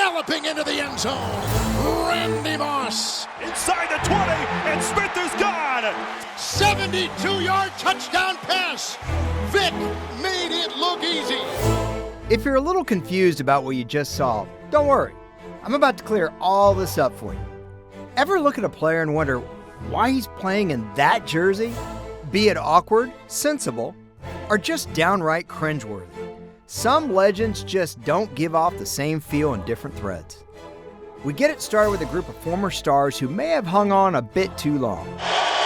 galloping into the end zone. Randy Moss. Inside the 20, and Smith is gone. 72-yard touchdown pass. Vic made it look easy. If you're a little confused about what you just saw, don't worry. I'm about to clear all this up for you. Ever look at a player and wonder why he's playing in that jersey? Be it awkward, sensible, or just downright cringeworthy. Some legends just don't give off the same feel in different threads. We get it started with a group of former stars who may have hung on a bit too long.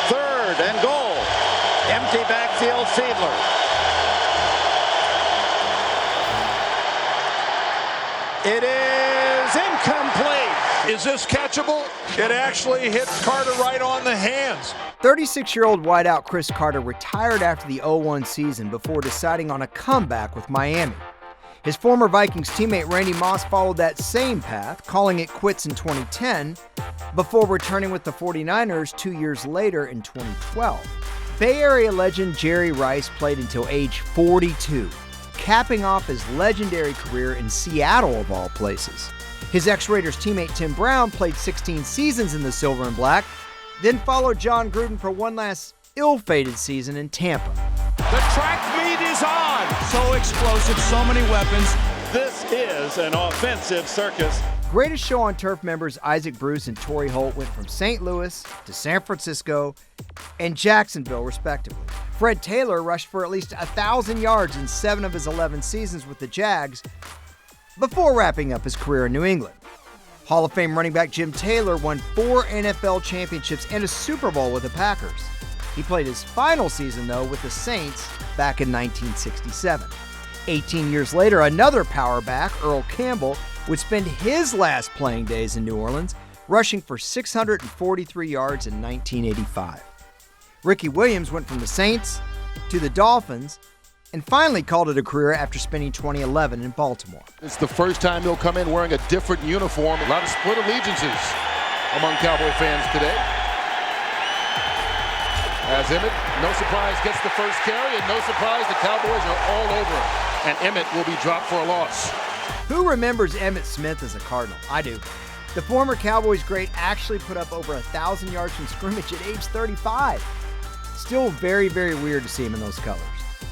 3rd and goal. Empty backfield, Fiedler. It is incomplete. Is this catchable? It actually hits Carter right on the hands. 36-year-old wideout Chris Carter retired after the 0-1 season before deciding on a comeback with Miami. His former Vikings teammate Randy Moss followed that same path, calling it quits in 2010, before returning with the 49ers 2 years later in 2012. Bay Area legend Jerry Rice played until age 42, capping off his legendary career in Seattle of all places. His ex-Raiders teammate Tim Brown played 16 seasons in the Silver and Black, then followed John Gruden for one last ill-fated season in Tampa. The track meet is on. So explosive, so many weapons. This is an offensive circus. Greatest Show on Turf members Isaac Bruce and Torrey Holt went from St. Louis to San Francisco and Jacksonville, respectively. Fred Taylor rushed for at least 1,000 yards in 7 of his 11 seasons with the Jags before wrapping up his career in New England. Hall of Fame running back Jim Taylor won 4 NFL championships and a Super Bowl with the Packers. He played his final season, though, with the Saints back in 1967. 18 years later, another power back, Earl Campbell, would spend his last playing days in New Orleans, rushing for 643 yards in 1985. Ricky Williams went from the Saints to the Dolphins and finally called it a career after spending 2011 in Baltimore. It's the first time he'll come in wearing a different uniform. A lot of split allegiances among Cowboy fans today. As Emmett, no surprise, gets the first carry, and no surprise, the Cowboys are all over him. And Emmett will be dropped for a loss. Who remembers Emmitt Smith as a Cardinal? I do. The former Cowboys great actually put up over 1,000 yards from scrimmage at age 35. Still very, very weird to see him in those colors.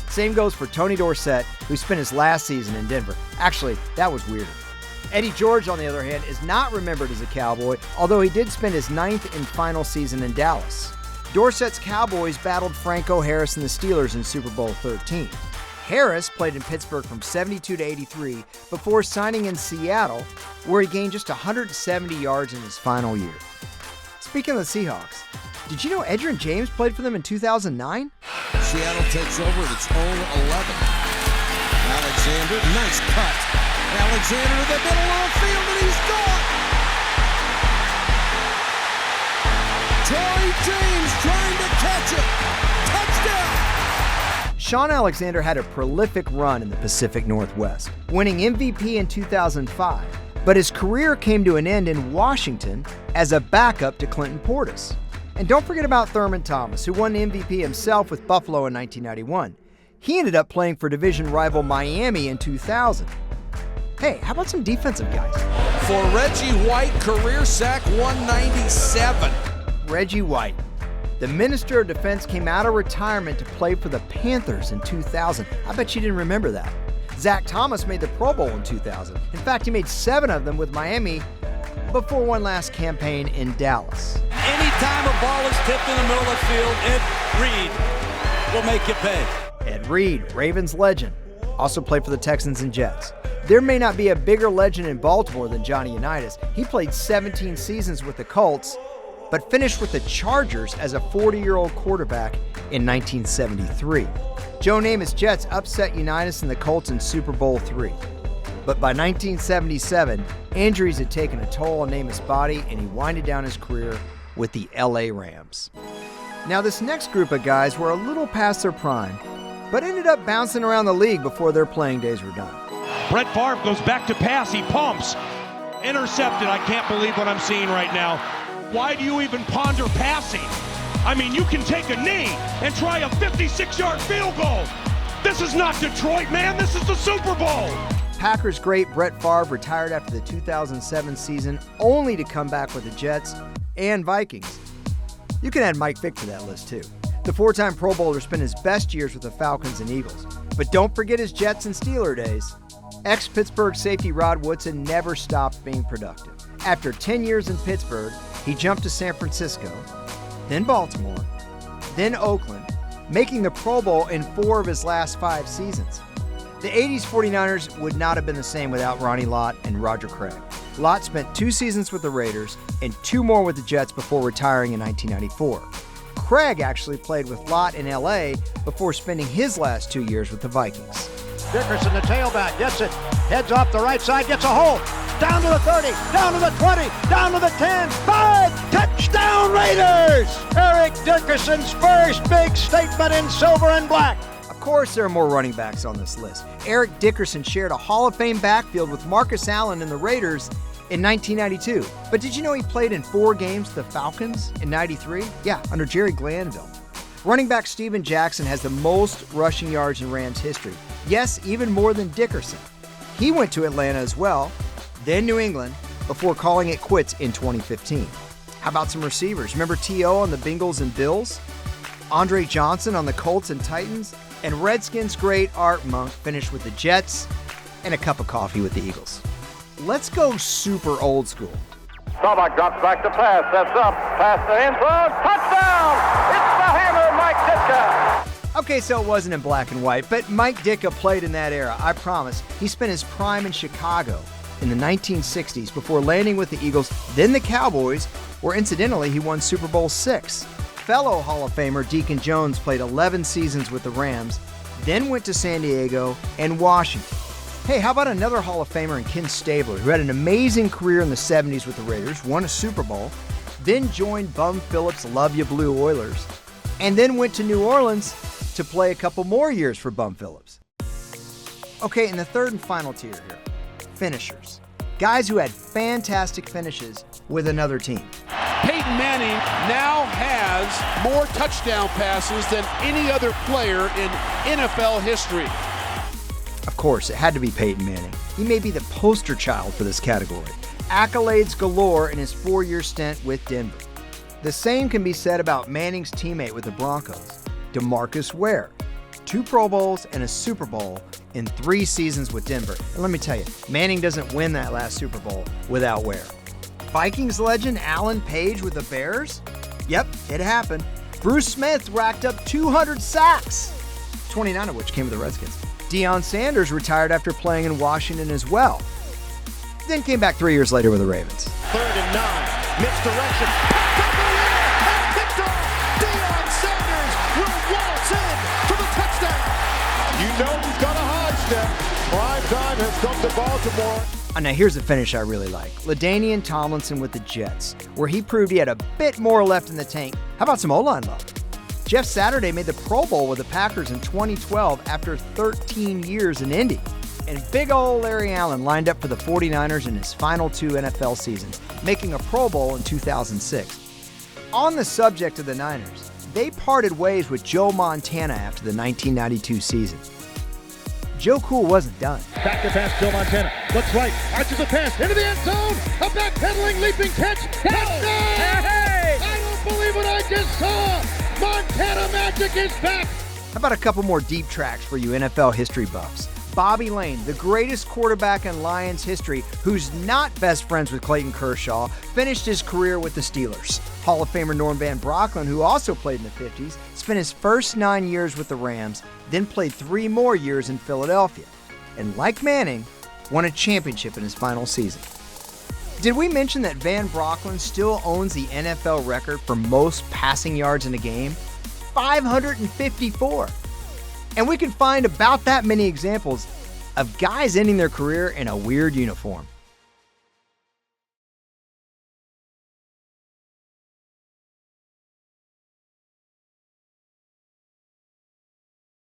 Same goes for Tony Dorsett, who spent his last season in Denver. Actually, that was weirder. Eddie George, on the other hand, is not remembered as a Cowboy, although he did spend his 9th and final season in Dallas. Dorsett's Cowboys battled Franco Harris and the Steelers in Super Bowl 13. Harris played in Pittsburgh from 72 to 83 before signing in Seattle, where he gained just 170 yards in his final year. Speaking of the Seahawks, did you know Edgerrin James played for them in 2009? Seattle takes over at its own 11. Alexander, nice cut. Alexander to the middle of the field, and he's gone. Troy James trying to catch it. Touchdown! Shaun Alexander had a prolific run in the Pacific Northwest, winning MVP in 2005, but his career came to an end in Washington as a backup to Clinton Portis. And don't forget about Thurman Thomas, who won the MVP himself with Buffalo in 1991. He ended up playing for division rival Miami in 2000. Hey, how about some defensive guys? For Reggie White, career sack 197. Reggie White. The Minister of Defense came out of retirement to play for the Panthers in 2000. I bet you didn't remember that. Zach Thomas made the Pro Bowl in 2000. In fact, he made 7 of them with Miami before one last campaign in Dallas. Anytime a ball is tipped in the middle of the field, Ed Reed will make you pay. Ed Reed, Ravens legend, also played for the Texans and Jets. There may not be a bigger legend in Baltimore than Johnny Unitas. He played 17 seasons with the Colts, but finished with the Chargers as a 40-year-old quarterback in 1973. Joe Namath's Jets upset Unitas and the Colts in Super Bowl III. But by 1977, injuries had taken a toll on Namath's body, and he winded down his career with the LA Rams. Now, this next group of guys were a little past their prime, but ended up bouncing around the league before their playing days were done. Brett Favre goes back to pass. He pumps. Intercepted. I can't believe what I'm seeing right now. Why do you even ponder passing? I mean, you can take a knee and try a 56-yard field goal. This is not Detroit, man. This is the Super Bowl. Packers great Brett Favre retired after the 2007 season, only to come back with the Jets and Vikings. You can add Mike Vick to that list too. The four-time Pro Bowler spent his best years with the Falcons and Eagles. But don't forget his Jets and Steeler days. Ex-Pittsburgh safety Rod Woodson never stopped being productive. After 10 years in Pittsburgh, he jumped to San Francisco, then Baltimore, then Oakland, making the Pro Bowl in 4 of his last 5 seasons. The 80s 49ers would not have been the same without Ronnie Lott and Roger Craig. Lott spent 2 seasons with the Raiders and 2 more with the Jets before retiring in 1994. Craig actually played with Lott in LA before spending his last 2 years with the Vikings. Dickerson, the tailback, gets it, heads off the right side, gets a hold, down to the 30, down to the 20, down to the 10, 5, touchdown Raiders! Eric Dickerson's first big statement in silver and black. Of course, there are more running backs on this list. Eric Dickerson shared a Hall of Fame backfield with Marcus Allen and the Raiders in 1992. But did you know he played in 4 games with the Falcons in 93? Yeah, under Jerry Glanville. Running back Steven Jackson has the most rushing yards in Rams history. Yes, even more than Dickerson. He went to Atlanta as well, then New England, before calling it quits in 2015. How about some receivers? Remember T.O. on the Bengals and Bills? Andre Johnson on the Colts and Titans? And Redskins great Art Monk finished with the Jets and a cup of coffee with the Eagles. Let's go super old school. Throwback drops back to pass, sets up, pass to end zone, touchdown! It's the hammer, Mike Ditka! Okay, so it wasn't in black and white, but Mike Ditka played in that era, I promise. He spent his prime in Chicago in the 1960s before landing with the Eagles, then the Cowboys, where incidentally he won Super Bowl VI. Fellow Hall of Famer Deacon Jones played 11 seasons with the Rams, then went to San Diego and Washington. Hey, how about another Hall of Famer in Ken Stabler, who had an amazing career in the 70s with the Raiders, won a Super Bowl, then joined Bum Phillips' Love Ya Blue Oilers, and then went to New Orleans to play a couple more years for Bum Phillips. Okay, in the third and final tier here, finishers. Guys who had fantastic finishes with another team. Peyton Manning now has more touchdown passes than any other player in NFL history. Of course, it had to be Peyton Manning. He may be the poster child for this category. Accolades galore in his 4-year stint with Denver. The same can be said about Manning's teammate with the Broncos, DeMarcus Ware. 2 Pro Bowls and a Super Bowl in 3 seasons with Denver. And let me tell you, Manning doesn't win that last Super Bowl without Ware. Vikings legend Alan Page with the Bears? Yep, it happened. Bruce Smith racked up 200 sacks, 29 of which came with the Redskins. Deion Sanders retired after playing in Washington as well. Then came back 3 years later with the Ravens. 3rd and 9, misdirection, picked off. Deion Sanders will waltz in for the touchdown. You know he's got a high step. Prime time has come to Baltimore. Now here's a finish I really like. LaDainian Tomlinson with the Jets, where he proved he had a bit more left in the tank. How about some O-line love? Jeff Saturday made the Pro Bowl with the Packers in 2012 after 13 years in Indy. And big ol' Larry Allen lined up for the 49ers in his final 2 NFL seasons, making a Pro Bowl in 2006. On the subject of the Niners, they parted ways with Joe Montana after the 1992 season. Joe Cool wasn't done. Back to pass, Joe Montana. Looks right, arches a pass into the end zone. A backpedaling, leaping catch. Touchdown! Hey! I don't believe what I just saw. Montana Magic is back. How about a couple more deep tracks for you NFL history buffs? Bobby Lane, the greatest quarterback in Lions history, who's not best friends with Clayton Kershaw, finished his career with the Steelers. Hall of Famer Norm Van Brocklin, who also played in the 50s, spent his first 9 years with the Rams, then played 3 more years in Philadelphia. And like Manning, won a championship in his final season. Did we mention that Van Brocklin still owns the NFL record for most passing yards in a game? 554. And we can find about that many examples of guys ending their career in a weird uniform.